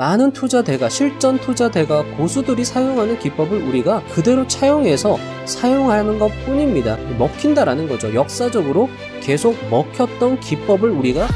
많은 투자대가, 실전 투자대가 고수들이 사용하는 기법을 우리가 그대로 차용해서 사용하는 것 뿐입니다. 먹힌다라는 거죠. 역사적으로 계속 먹혔던 기법을 우리가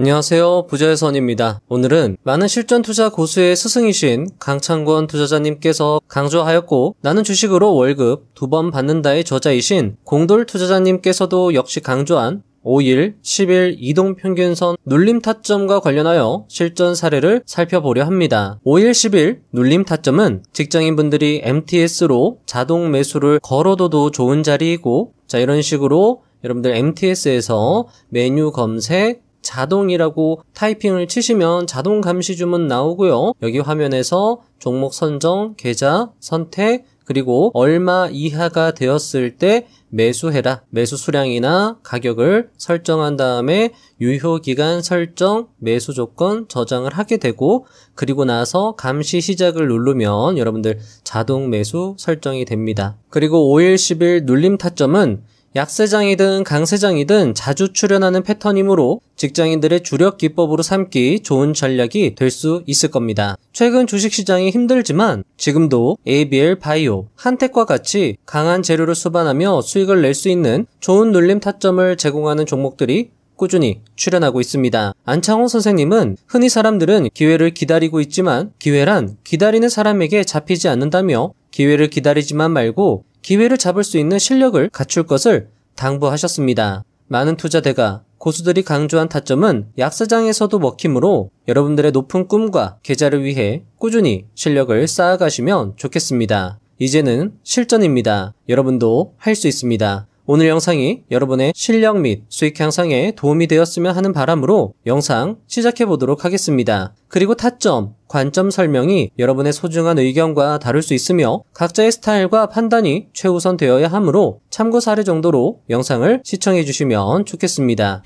안녕하세요, 부자의 선입니다. 오늘은 많은 실전 투자 고수의 스승이신 강창권 투자자님께서 강조하였고 나는 주식으로 월급 2번 받는다의 저자이신 공돌 투자자님께서도 역시 강조한 5일, 10일 이동평균선 눌림 타점과 관련하여 실전 사례를 살펴보려 합니다. 5일, 10일 눌림 타점은 직장인분들이 MTS로 자동 매수를 걸어둬도 좋은 자리이고, 자, 이런 식으로 여러분들 MTS에서 메뉴 검색 자동이라고 타이핑을 치시면 자동 감시 주문 나오고요. 여기 화면에서 종목 선정, 계좌 선택, 그리고 얼마 이하가 되었을 때 매수해라. 매수 수량이나 가격을 설정한 다음에 유효기간 설정, 매수 조건 저장을 하게 되고, 그리고 나서 감시 시작을 누르면 여러분들 자동 매수 설정이 됩니다. 그리고 5일, 10일 눌림 타점은 약세장이든 강세장이든 자주 출현하는 패턴이므로 직장인들의 주력 기법으로 삼기 좋은 전략이 될 수 있을 겁니다. 최근 주식시장이 힘들지만 지금도 ABL 바이오, 한택과 같이 강한 재료를 수반하며 수익을 낼 수 있는 좋은 눌림 타점을 제공하는 종목들이 꾸준히 출현하고 있습니다. 안창호 선생님은 흔히 사람들은 기회를 기다리고 있지만 기회란 기다리는 사람에게 잡히지 않는다며 기회를 기다리지만 말고 기회를 잡을 수 있는 실력을 갖출 것을 당부하셨습니다. 많은 투자대가, 고수들이 강조한 타점은 약세장에서도 먹히므로 여러분들의 높은 꿈과 계좌를 위해 꾸준히 실력을 쌓아가시면 좋겠습니다. 이제는 실전입니다. 여러분도 할 수 있습니다. 오늘 영상이 여러분의 실력 및 수익 향상에 도움이 되었으면 하는 바람으로 영상 시작해 보도록 하겠습니다. 그리고 타점, 관점 설명이 여러분의 소중한 의견과 다를 수 있으며 각자의 스타일과 판단이 최우선 되어야 하므로 참고 사례 정도로 영상을 시청해 주시면 좋겠습니다.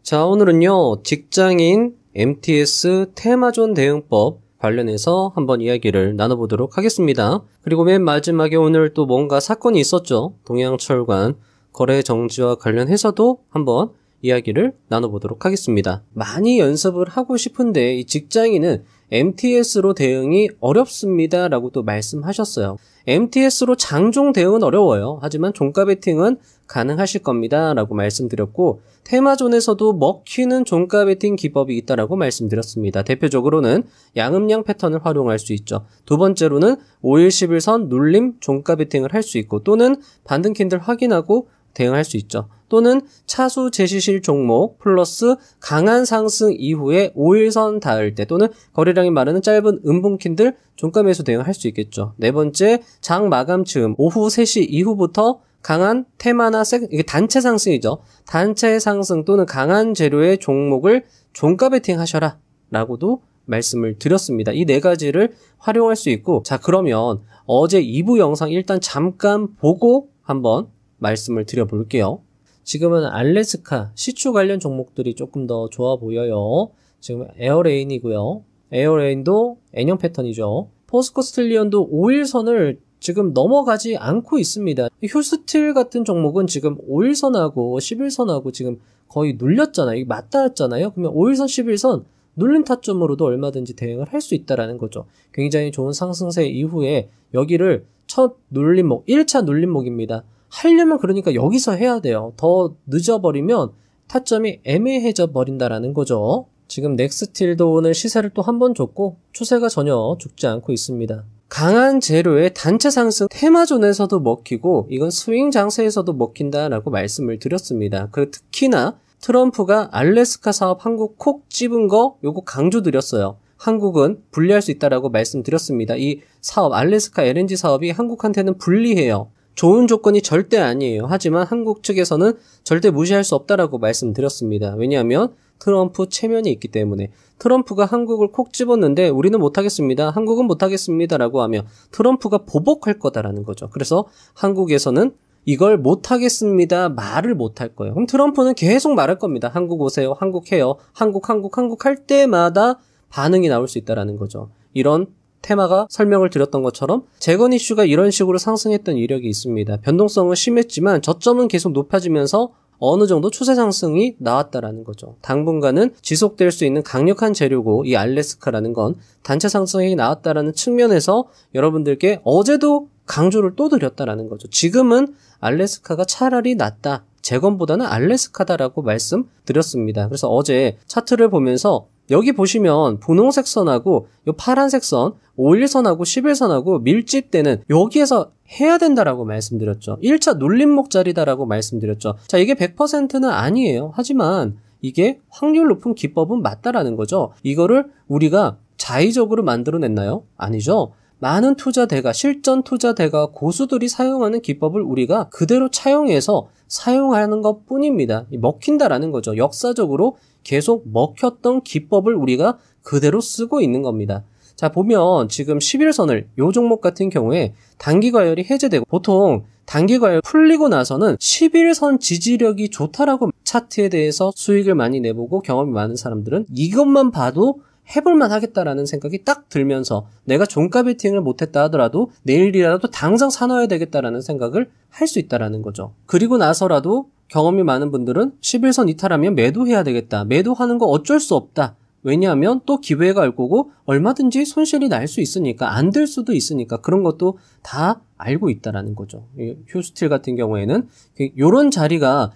자, 오늘은요, 직장인 MTS 테마존 대응법 관련해서 한번 이야기를 나눠보도록 하겠습니다. 그리고 맨 마지막에 오늘 또 뭔가 사건이 있었죠. 동양철관 거래 정지와 관련해서도 한번 이야기를 나눠보도록 하겠습니다. 많이 연습을 하고 싶은데 이 직장인은 MTS로 대응이 어렵습니다 라고 또 말씀하셨어요. MTS로 장종 대응은 어려워요. 하지만 종가 베팅은 가능하실 겁니다 라고 말씀드렸고, 테마존에서도 먹히는 종가 베팅 기법이 있다라고 말씀드렸습니다. 대표적으로는 양음양 패턴을 활용할 수 있죠. 두 번째로는 5일 10일선 눌림 종가 베팅을 할 수 있고, 또는 반등 캔들 확인하고 대응할 수 있죠. 또는 차수 제시실 종목 플러스 강한 상승 이후에 5일선 닿을 때, 또는 거래량이 마르는 짧은 음봉 캔들 종가 매수 대응할 수 있겠죠. 네 번째, 장 마감 즈음 오후 3시 이후부터 강한 테마나 이게 단체 상승이죠. 단체 상승 또는 강한 재료의 종목을 종가 베팅 하셔라 라고도 말씀을 드렸습니다. 이 네 가지를 활용할 수 있고, 자, 그러면 어제 2부 영상 일단 잠깐 보고 한번 말씀을 드려볼게요. 지금은 알래스카, 시추 관련 종목들이 조금 더 좋아 보여요. 지금 에어레인이고요. 에어레인도 N형 패턴이죠. 포스코 스틸리온도 5일선을 지금 넘어가지 않고 있습니다. 휴스틸 같은 종목은 지금 5일선하고 11선하고 지금 거의 눌렸잖아요. 이게 맞닿았잖아요. 그러면 5일선, 11선 눌린 타점으로도 얼마든지 대응을 할 수 있다라는 거죠. 굉장히 좋은 상승세 이후에 여기를 첫 눌림목, 1차 눌림목입니다. 하려면 그러니까 여기서 해야 돼요. 더 늦어버리면 타점이 애매해져 버린다라는 거죠. 지금 넥스틸도 오늘 시세를 또 한 번 줬고 추세가 전혀 죽지 않고 있습니다. 강한 재료의 단체 상승 테마존에서도 먹히고 이건 스윙 장세에서도 먹힌다라고 말씀을 드렸습니다. 그 특히나 트럼프가 알래스카 사업 한국 콕 집은 거 요거 강조드렸어요. 한국은 분리할 수 있다라고 말씀드렸습니다. 이 사업 알래스카 LNG 사업이 한국한테는 불리해요. 좋은 조건이 절대 아니에요. 하지만 한국 측에서는 절대 무시할 수 없다라고 말씀드렸습니다. 왜냐하면 트럼프 체면이 있기 때문에. 트럼프가 한국을 콕 집었는데 우리는 못하겠습니다. 한국은 못하겠습니다 라고 하면 트럼프가 보복할 거다라는 거죠. 그래서 한국에서는 이걸 못하겠습니다. 말을 못할 거예요. 그럼 트럼프는 계속 말할 겁니다. 한국 오세요. 한국 해요. 한국 할 때마다 반응이 나올 수 있다라는 거죠. 이런 테마가 설명을 드렸던 것처럼 재건 이슈가 이런 식으로 상승했던 이력이 있습니다. 변동성은 심했지만 저점은 계속 높아지면서 어느 정도 추세 상승이 나왔다라는 거죠. 당분간은 지속될 수 있는 강력한 재료고 이 알래스카라는 건 단체 상승이 나왔다라는 측면에서 여러분들께 어제도 강조를 또 드렸다라는 거죠. 지금은 알래스카가 차라리 낫다. 재건보다는 알래스카다라고 말씀드렸습니다. 그래서 어제 차트를 보면서 여기 보시면 분홍색 선하고 이 파란색 선, 5일선하고 11선하고 밀집되는 여기에서 해야 된다라고 말씀드렸죠. 1차 눌림목 자리다라고 말씀드렸죠. 자, 이게 100%는 아니에요. 하지만 이게 확률 높은 기법은 맞다라는 거죠. 이거를 우리가 자의적으로 만들어냈나요? 아니죠. 많은 투자대가, 실전 투자대가 고수들이 사용하는 기법을 우리가 그대로 차용해서 사용하는 것 뿐입니다. 먹힌다라는 거죠. 역사적으로 계속 먹혔던 기법을 우리가 그대로 쓰고 있는 겁니다. 자, 보면 지금 11선을 요 종목 같은 경우에 단기과열이 해제되고 보통 단기과열 풀리고 나서는 11선 지지력이 좋다라고 차트에 대해서 수익을 많이 내보고 경험이 많은 사람들은 이것만 봐도 해볼만 하겠다라는 생각이 딱 들면서 내가 종가 베팅을 못했다 하더라도 내일이라도 당장 사놔야 되겠다라는 생각을 할 수 있다라는 거죠. 그리고 나서라도 경험이 많은 분들은 11선 이탈하면 매도해야 되겠다. 매도하는 거 어쩔 수 없다. 왜냐하면 또 기회가 올 거고 얼마든지 손실이 날 수 있으니까 안 될 수도 있으니까 그런 것도 다 알고 있다라는 거죠. 휴스틸 같은 경우에는 이런 자리가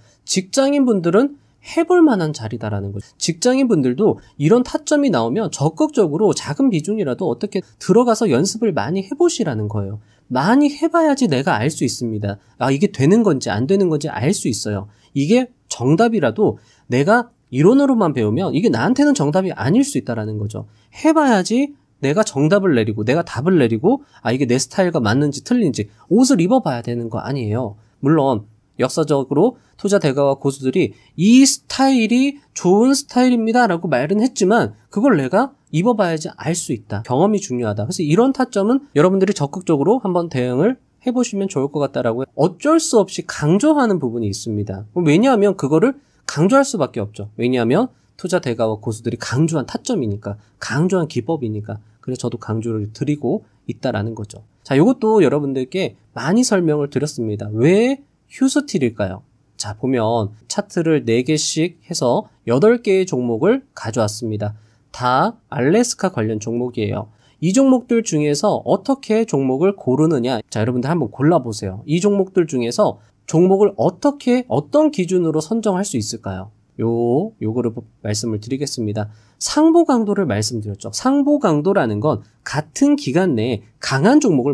직장인분들은 해볼 만한 자리다라는 거죠. 직장인분들도 이런 타점이 나오면 적극적으로 작은 비중이라도 어떻게 들어가서 연습을 많이 해보시라는 거예요. 많이 해봐야지 내가 알 수 있습니다. 아, 이게 되는 건지 안 되는 건지 알 수 있어요. 이게 정답이라도 내가 이론으로만 배우면 이게 나한테는 정답이 아닐 수 있다라는 거죠. 해봐야지 내가 정답을 내리고 내가 답을 내리고 아, 이게 내 스타일과 맞는지 틀린지 옷을 입어봐야 되는 거 아니에요. 물론 역사적으로 투자 대가와 고수들이 이 스타일이 좋은 스타일입니다 라고 말은 했지만 그걸 내가 입어봐야지 알 수 있다. 경험이 중요하다. 그래서 이런 타점은 여러분들이 적극적으로 한번 대응을 해보시면 좋을 것 같다라고 어쩔 수 없이 강조하는 부분이 있습니다. 왜냐하면 그거를 강조할 수밖에 없죠. 왜냐하면 투자 대가와 고수들이 강조한 타점이니까, 강조한 기법이니까. 그래서 저도 강조를 드리고 있다라는 거죠. 자, 이것도 여러분들께 많이 설명을 드렸습니다. 왜 휴스틸일까요? 자, 보면 차트를 4개씩 해서 8개의 종목을 가져왔습니다. 다 알래스카 관련 종목이에요. 이 종목들 중에서 어떻게 종목을 고르느냐. 자, 여러분들 한번 골라보세요. 이 종목들 중에서 종목을 어떻게, 어떤 기준으로 선정할 수 있을까요? 요거를 말씀을 드리겠습니다. 상보 강도를 말씀드렸죠. 상보 강도라는 건 같은 기간 내에 강한 종목을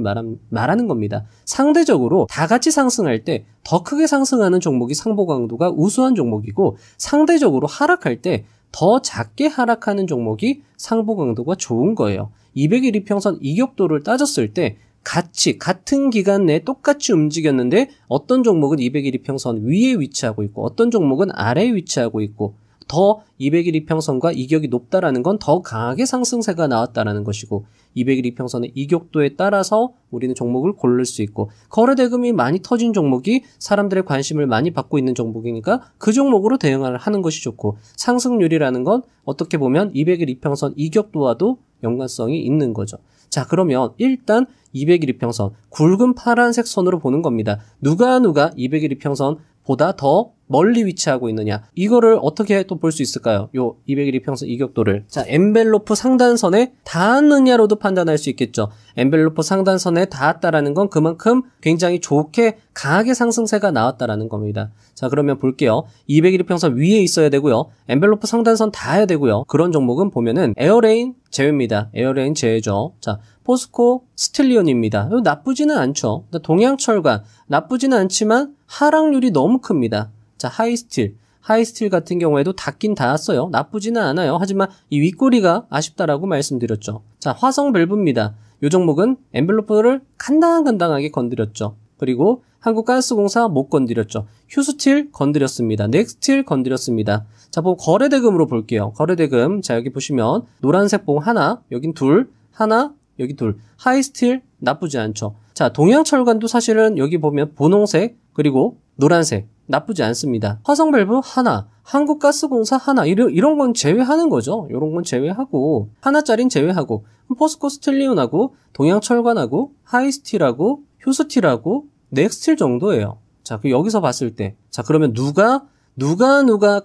말하는 겁니다. 상대적으로 다 같이 상승할 때 더 크게 상승하는 종목이 상보 강도가 우수한 종목이고 상대적으로 하락할 때 더 작게 하락하는 종목이 상보 강도가 좋은 거예요. 200일 이평선 이격도를 따졌을 때 같은 기간 내에 똑같이 움직였는데 어떤 종목은 200일 이평선 위에 위치하고 있고 어떤 종목은 아래에 위치하고 있고 더 200일 이평선과 이격이 높다라는 건 더 강하게 상승세가 나왔다라는 것이고 200일 이평선의 이격도에 따라서 우리는 종목을 고를 수 있고 거래대금이 많이 터진 종목이 사람들의 관심을 많이 받고 있는 종목이니까 그 종목으로 대응을 하는 것이 좋고 상승률이라는 건 어떻게 보면 200일 이평선 이격도와도 연관성이 있는 거죠. 자, 그러면 일단 200일 이평선 굵은 파란색 선으로 보는 겁니다. 누가 200일 이평선 보다 더 멀리 위치하고 있느냐. 이거를 어떻게 또 볼 수 있을까요? 요 200일 이평선 이격도를. 자, 엔벨로프 상단선에 닿았느냐로도 판단할 수 있겠죠. 엔벨로프 상단선에 닿았다라는 건 그만큼 굉장히 좋게 강하게 상승세가 나왔다라는 겁니다. 자, 그러면 볼게요. 200일 이평선 위에 있어야 되고요. 엔벨로프 상단선 닿아야 되고요. 그런 종목은 보면은 에어레인 제외입니다. 에어레인 제외죠. 자, 포스코 스틸리온입니다. 나쁘지는 않죠. 동양철관 나쁘지는 않지만 하락률이 너무 큽니다. 자, 하이스틸 같은 경우에도 닿긴 닿았어요. 나쁘지는 않아요. 하지만 이 윗꼬리가 아쉽다라고 말씀드렸죠. 자, 화성밸브입니다. 이 종목은 엔벨로프를 간당간당하게 건드렸죠. 그리고 한국가스공사 못 건드렸죠. 휴스틸 건드렸습니다. 넥스틸 건드렸습니다. 자, 거래대금으로 볼게요. 거래대금. 자, 여기 보시면 노란색 봉 하나, 여긴 둘, 하나, 여기 둘. 하이스틸 나쁘지 않죠. 자, 동양철관도 사실은 여기 보면 분홍색 그리고 노란색 나쁘지 않습니다. 화성밸브 하나, 한국가스공사 하나 이런 건 제외하는 거죠. 이런 건 제외하고 하나짜리는 제외하고 포스코 스틸리온하고 동양철관하고 하이스틸하고 휴스틸하고 넥스틸 정도예요. 자, 그 여기서 봤을 때 자, 그러면 누가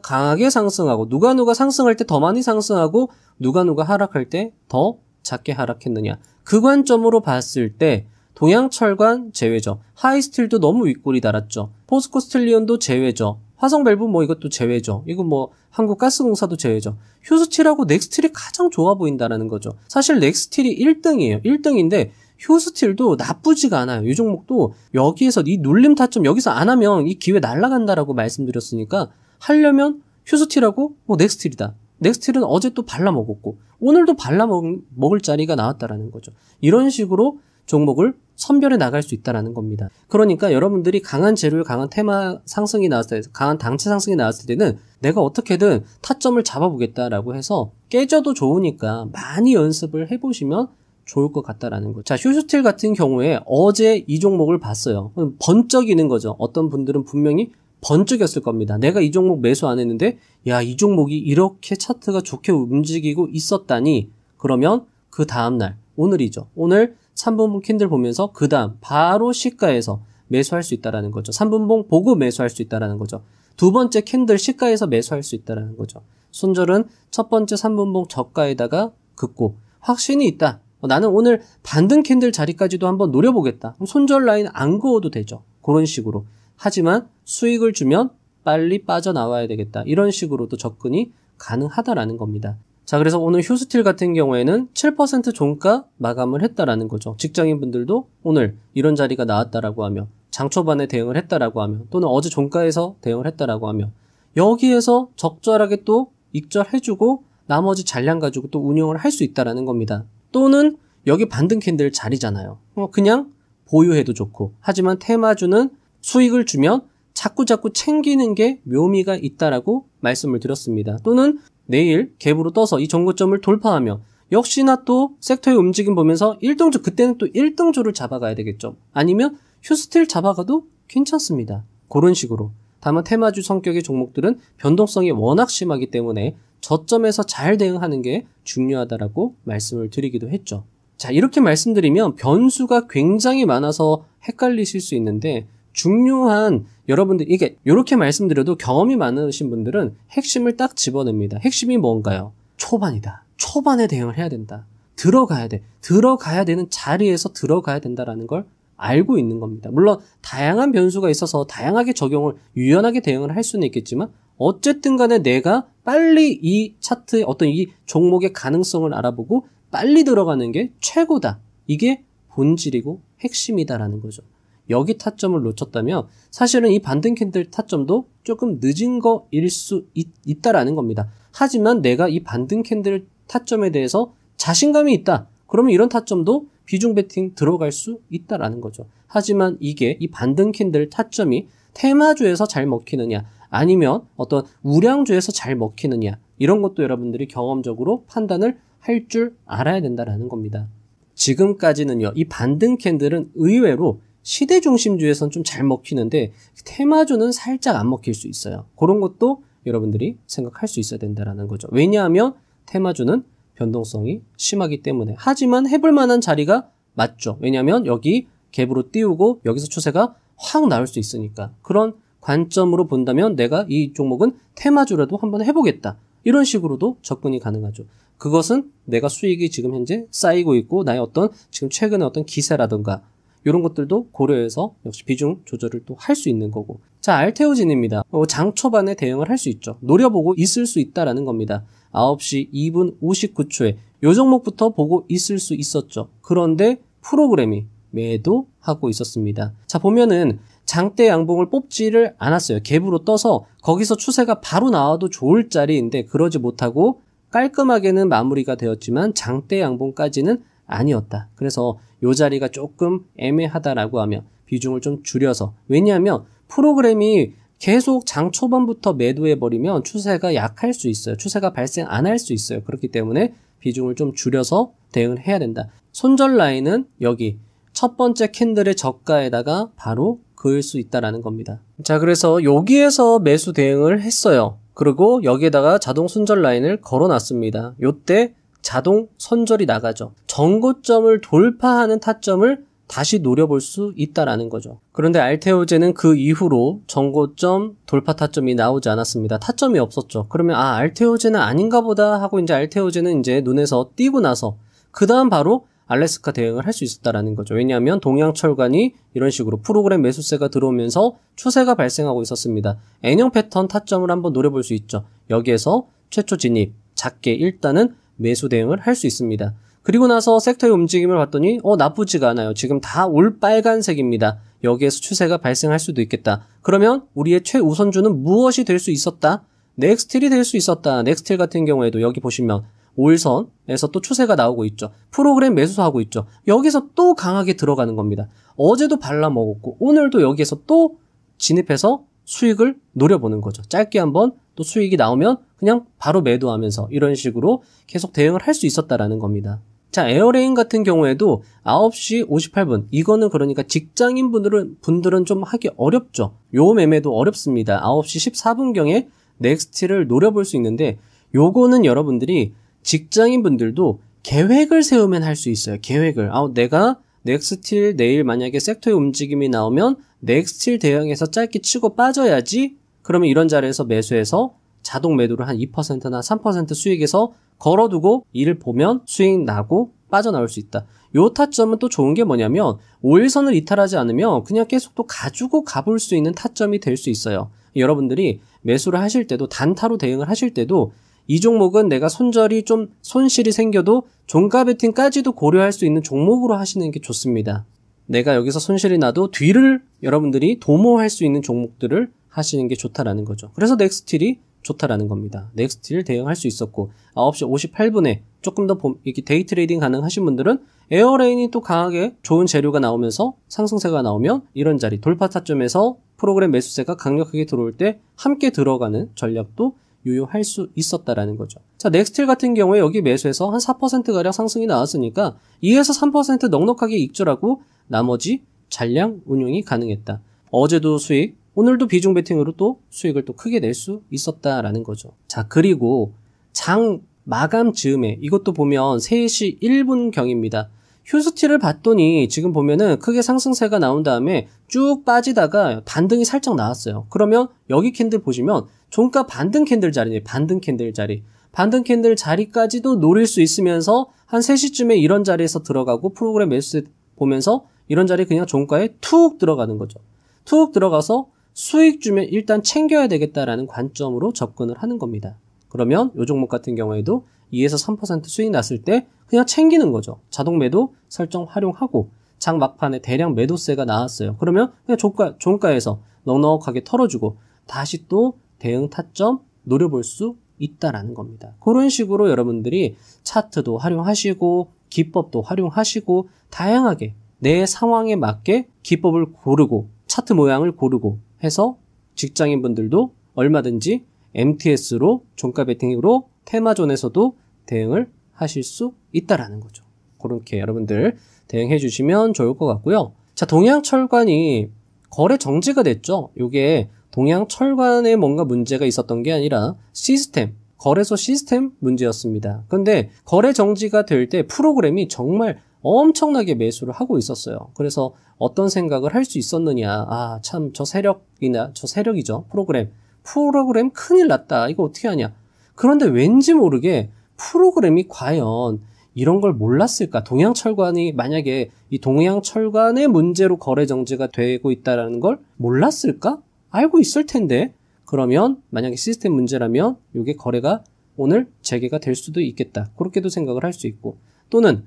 강하게 상승하고 누가 상승할 때 더 많이 상승하고 누가 하락할 때 더 작게 하락했느냐. 그 관점으로 봤을 때 동양철관 제외죠. 하이스틸도 너무 윗골이 달았죠. 포스코 스틸리온도 제외죠. 화성밸브 뭐 이것도 제외죠. 이거 뭐 한국가스공사도 제외죠. 휴스틸하고 넥스틸이 가장 좋아 보인다라는 거죠. 사실 넥스틸이 1등이에요. 1등인데 휴스틸도 나쁘지가 않아요. 이 종목도 여기에서 이 눌림 타점 여기서 안 하면 이 기회 날아간다라고 말씀드렸으니까 하려면 휴스틸하고 뭐 넥스틸이다. 넥스틸은 어제 또 발라먹었고 오늘도 발라먹을 자리가 나왔다라는 거죠. 이런 식으로 종목을 선별해 나갈 수 있다라는 겁니다. 그러니까 여러분들이 강한 재료의 강한 테마 상승이 나왔을 때, 강한 당체 상승이 나왔을 때는 내가 어떻게든 타점을 잡아보겠다라고 해서 깨져도 좋으니까 많이 연습을 해보시면 좋을 것 같다라는 거죠. 자, 휴스틸 같은 경우에 어제 이 종목을 봤어요. 번쩍이는 거죠. 어떤 분들은 분명히 번쩍였을 겁니다. 내가 이 종목 매수 안 했는데 야, 이 종목이 이렇게 차트가 좋게 움직이고 있었다니. 그러면 그 다음날 오늘이죠. 오늘 3분봉 캔들 보면서 그 다음 바로 시가에서 매수할 수 있다라는 거죠. 3분봉 보고 매수할 수 있다라는 거죠. 두 번째 캔들 시가에서 매수할 수 있다라는 거죠. 손절은 첫 번째 3분봉 저가에다가 긋고 확신이 있다. 나는 오늘 반등 캔들 자리까지도 한번 노려보겠다. 손절 라인 안 그어도 되죠. 그런 식으로. 하지만 수익을 주면 빨리 빠져나와야 되겠다. 이런 식으로도 접근이 가능하다라는 겁니다. 자, 그래서 오늘 휴스틸 같은 경우에는 7% 종가 마감을 했다라는 거죠. 직장인분들도 오늘 이런 자리가 나왔다라고 하며 장 초반에 대응을 했다라고 하며 또는 어제 종가에서 대응을 했다라고 하며 여기에서 적절하게 또 익절해주고 나머지 잔량 가지고 또 운영을 할 수 있다라는 겁니다. 또는 여기 반등 캔들 자리잖아요. 그냥 보유해도 좋고 하지만 테마주는 수익을 주면 자꾸 챙기는 게 묘미가 있다라고 말씀을 드렸습니다. 또는 내일 갭으로 떠서 이 정고점을 돌파하며 역시나 또 섹터의 움직임 보면서 1등주 그때는 또 1등주를 잡아가야 되겠죠. 아니면 휴스틸 잡아가도 괜찮습니다. 그런 식으로. 다만 테마주 성격의 종목들은 변동성이 워낙 심하기 때문에 저점에서 잘 대응하는 게 중요하다라고 말씀을 드리기도 했죠. 자, 이렇게 말씀드리면 변수가 굉장히 많아서 헷갈리실 수 있는데 중요한 여러분들 이게 이렇게 말씀드려도 경험이 많으신 분들은 핵심을 딱 집어냅니다. 핵심이 뭔가요? 초반이다. 초반에 대응을 해야 된다. 들어가야 돼. 들어가야 되는 자리에서 들어가야 된다라는 걸 알고 있는 겁니다. 물론 다양한 변수가 있어서 다양하게 적용을 유연하게 대응을 할 수는 있겠지만 어쨌든 간에 내가 빨리 이 차트의 어떤 이 종목의 가능성을 알아보고 빨리 들어가는 게 최고다. 이게 본질이고 핵심이다라는 거죠. 여기 타점을 놓쳤다면 사실은 이 반등 캔들 타점도 조금 늦은 거일 수 있다라는 겁니다. 하지만 내가 이 반등 캔들 타점에 대해서 자신감이 있다. 그러면 이런 타점도 비중 베팅 들어갈 수 있다라는 거죠. 하지만 이게 이 반등 캔들 타점이 테마주에서 잘 먹히느냐 아니면 어떤 우량주에서 잘 먹히느냐 이런 것도 여러분들이 경험적으로 판단을 할 줄 알아야 된다라는 겁니다. 지금까지는요. 이 반등 캔들은 의외로 시대 중심주에선 좀 잘 먹히는데 테마주는 살짝 안 먹힐 수 있어요. 그런 것도 여러분들이 생각할 수 있어야 된다라는 거죠. 왜냐하면 테마주는 변동성이 심하기 때문에. 하지만 해볼 만한 자리가 맞죠. 왜냐하면 여기 갭으로 띄우고 여기서 추세가 확 나올 수 있으니까. 그런 관점으로 본다면 내가 이 종목은 테마주라도 한번 해보겠다. 이런 식으로도 접근이 가능하죠. 그것은 내가 수익이 지금 현재 쌓이고 있고 나의 어떤 지금 최근에 어떤 기세라든가 이런 것들도 고려해서 역시 비중 조절을 또 할 수 있는 거고. 자, 알테오진입니다. 장 초반에 대응을 할 수 있죠. 노려보고 있을 수 있다라는 겁니다. 9시 2분 59초에 요 종목부터 보고 있을 수 있었죠. 그런데 프로그램이 매도하고 있었습니다. 자, 보면은 장대 양봉을 뽑지를 않았어요. 갭으로 떠서 거기서 추세가 바로 나와도 좋을 자리인데 그러지 못하고 깔끔하게는 마무리가 되었지만 장대 양봉까지는 아니었다. 그래서 요 자리가 조금 애매하다라고 하면 비중을 좀 줄여서, 왜냐하면 프로그램이 계속 장 초반부터 매도해버리면 추세가 약할 수 있어요. 추세가 발생 안 할 수 있어요. 그렇기 때문에 비중을 좀 줄여서 대응을 해야 된다. 손절 라인은 여기 첫 번째 캔들의 저가에다가 바로 그을 수 있다라는 겁니다. 자, 그래서 여기에서 매수 대응을 했어요. 그리고 여기에다가 자동 손절 라인을 걸어놨습니다. 요때 자동 손절이 나가죠. 전고점을 돌파하는 타점을 다시 노려볼 수 있다라는 거죠. 그런데 알테오제는 그 이후로 전고점 돌파 타점이 나오지 않았습니다. 타점이 없었죠. 그러면 알테오제는 아닌가 보다 하고 이제 알테오제는 이제 눈에서 띄고 나서 그 다음 바로 알래스카 대응을 할 수 있었다라는 거죠. 왜냐하면 동양철관이 이런 식으로 프로그램 매수세가 들어오면서 추세가 발생하고 있었습니다. N형 패턴 타점을 한번 노려볼 수 있죠. 여기에서 최초 진입, 작게 일단은 매수 대응을 할 수 있습니다. 그리고 나서 섹터의 움직임을 봤더니 나쁘지가 않아요. 지금 다 올빨간색입니다. 여기에서 추세가 발생할 수도 있겠다. 그러면 우리의 최우선주는 무엇이 될 수 있었다? 넥스틸이 될 수 있었다. 넥스틸 같은 경우에도 여기 보시면 5일선에서 또 추세가 나오고 있죠. 프로그램 매수하고 있죠. 여기서 또 강하게 들어가는 겁니다. 어제도 발라먹었고 오늘도 여기에서 또 진입해서 수익을 노려보는 거죠. 짧게 한번 또 수익이 나오면 그냥 바로 매도하면서 이런 식으로 계속 대응을 할 수 있었다라는 겁니다. 자, 에어레인 같은 경우에도 9시 58분. 이거는 그러니까 직장인 분들은 좀 하기 어렵죠. 요 매매도 어렵습니다. 9시 14분경에 넥스틸을 노려볼 수 있는데 요거는 여러분들이 직장인 분들도 계획을 세우면 할 수 있어요. 계획을. 내가 넥스틸 내일 만약에 섹터의 움직임이 나오면 넥스틸 대응해서 짧게 치고 빠져야지. 그러면 이런 자리에서 매수해서 자동 매도를 한 2%나 3% 수익에서 걸어두고 이를 보면 수익 나고 빠져나올 수 있다. 요 타점은 또 좋은 게 뭐냐면 5일선을 이탈하지 않으면 그냥 계속 또 가지고 가볼 수 있는 타점이 될 수 있어요. 여러분들이 매수를 하실 때도 단타로 대응을 하실 때도 이 종목은 내가 손절이 좀 손실이 생겨도 종가 베팅까지도 고려할 수 있는 종목으로 하시는 게 좋습니다. 내가 여기서 손실이 나도 뒤를 여러분들이 도모할 수 있는 종목들을 하시는 게 좋다라는 거죠. 그래서 넥스틸이 좋다라는 겁니다. 넥스틸 대응할 수 있었고 9시 58분에 조금 더 이렇게 데이 트레이딩 가능하신 분들은 에어레인이 또 강하게 좋은 재료가 나오면서 상승세가 나오면 이런 자리 돌파 타점에서 프로그램 매수세가 강력하게 들어올 때 함께 들어가는 전략도 유효할 수 있었다라는 거죠. 자, 넥스틸 같은 경우에 여기 매수해서 한 4%가량 상승이 나왔으니까 2에서 3% 넉넉하게 익절하고 나머지 잔량 운용이 가능했다. 어제도 수익, 오늘도 비중 베팅으로 또 수익을 또 크게 낼 수 있었다라는 거죠. 자, 그리고 장 마감 즈음에 이것도 보면 3시 1분경입니다. 휴스틸을 봤더니 지금 보면은 크게 상승세가 나온 다음에 쭉 빠지다가 반등이 살짝 나왔어요. 그러면 여기 캔들 보시면 종가 반등 캔들 자리네. 반등 캔들 자리. 반등 캔들 자리까지도 노릴 수 있으면서 한 3시쯤에 이런 자리에서 들어가고 프로그램 매수 보면서 이런 자리 그냥 종가에 툭 들어가는 거죠. 툭 들어가서 수익 주면 일단 챙겨야 되겠다라는 관점으로 접근을 하는 겁니다. 그러면 이 종목 같은 경우에도 2에서 3% 수익 났을 때 그냥 챙기는 거죠. 자동 매도 설정 활용하고 장 막판에 대량 매도세가 나왔어요. 그러면 그냥 종가에서 넉넉하게 털어주고 다시 또 대응 타점 노려볼 수 있다라는 겁니다. 그런 식으로 여러분들이 차트도 활용하시고 기법도 활용하시고 다양하게 내 상황에 맞게 기법을 고르고 차트 모양을 고르고 해서 직장인분들도 얼마든지 MTS로 종가 베팅으로 테마존에서도 대응을 하실 수 있다라는 거죠. 그렇게 여러분들 대응해 주시면 좋을 것 같고요. 자, 동양철관이 거래 정지가 됐죠. 이게 동양철관에 뭔가 문제가 있었던 게 아니라 시스템, 거래소 시스템 문제였습니다. 근데 거래 정지가 될 때 프로그램이 정말 엄청나게 매수를 하고 있었어요. 그래서 어떤 생각을 할 수 있었느냐. 참 저 세력이죠. 프로그램 큰일 났다. 이거 어떻게 하냐. 그런데 왠지 모르게 프로그램이 과연 이런 걸 몰랐을까? 동양철관이 만약에 이 동양철관의 문제로 거래 정지가 되고 있다는 걸 몰랐을까? 알고 있을 텐데. 그러면 만약에 시스템 문제라면 이게 거래가 오늘 재개가 될 수도 있겠다. 그렇게도 생각을 할 수 있고. 또는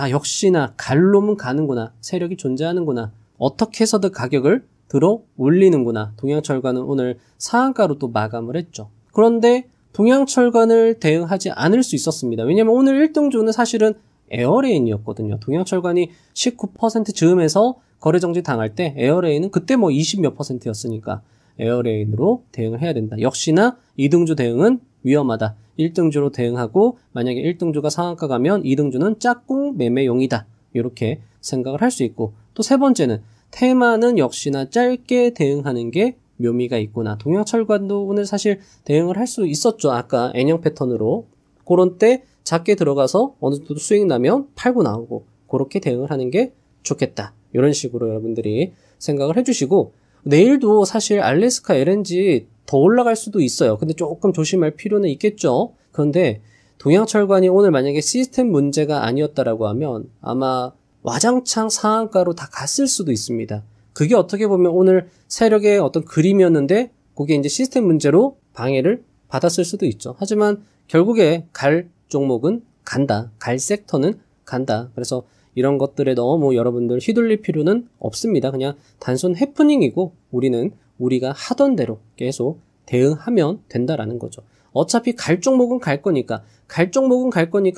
역시나 갈 놈은 가는구나. 세력이 존재하는구나. 어떻게 해서든 가격을 들어 올리는구나. 동양철관은 오늘 상한가로 또 마감을 했죠. 그런데 동양철관을 대응하지 않을 수 있었습니다. 왜냐면 오늘 1등주는 사실은 에어레인이었거든요. 동양철관이 19% 즈음에서 거래정지 당할 때 에어레인은 그때 20몇 %였으니까 에어레인으로 대응을 해야 된다. 역시나 2등주 대응은 위험하다. 1등주로 대응하고 만약에 1등주가 상한가 가면 2등주는 짝꿍 매매용이다. 이렇게 생각을 할 수 있고 또 세 번째는 테마는 역시나 짧게 대응하는 게 묘미가 있구나. 동양철관도 오늘 사실 대응을 할 수 있었죠. 아까 N형 패턴으로. 그런 때 작게 들어가서 어느 정도 수익 나면 팔고 나오고 그렇게 대응을 하는 게 좋겠다. 이런 식으로 여러분들이 생각을 해주시고, 내일도 사실 알래스카 LNG 더 올라갈 수도 있어요. 근데 조금 조심할 필요는 있겠죠. 그런데 동양철관이 오늘 만약에 시스템 문제가 아니었다라고 하면 아마 와장창 상한가로 다 갔을 수도 있습니다. 그게 어떻게 보면 오늘 세력의 어떤 그림이었는데 그게 이제 시스템 문제로 방해를 받았을 수도 있죠. 하지만 결국에 갈 종목은 간다. 갈 섹터는 간다. 그래서 이런 것들에 너무 여러분들 휘둘릴 필요는 없습니다. 그냥 단순 해프닝이고 우리는 우리가 하던 대로 계속 대응하면 된다라는 거죠. 어차피 갈 종목은 갈 거니까,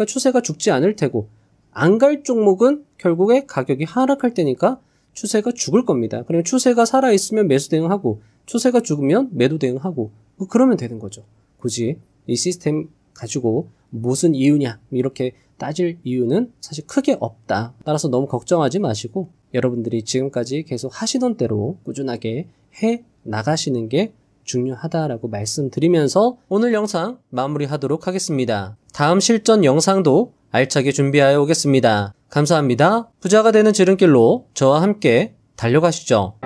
추세가 죽지 않을 테고, 안 갈 종목은 결국에 가격이 하락할 때니까 추세가 죽을 겁니다. 그러면 추세가 살아있으면 매수 대응하고, 추세가 죽으면 매도 대응하고, 그러면 되는 거죠. 굳이 이 시스템 가지고 무슨 이유냐 이렇게 따질 이유는 사실 크게 없다. 따라서 너무 걱정하지 마시고 여러분들이 지금까지 계속 하시던 대로 꾸준하게 해 나가시는 게 중요하다라고 말씀드리면서 오늘 영상 마무리하도록 하겠습니다. 다음 실전 영상도 알차게 준비하여 오겠습니다. 감사합니다. 부자가 되는 지름길로 저와 함께 달려가시죠.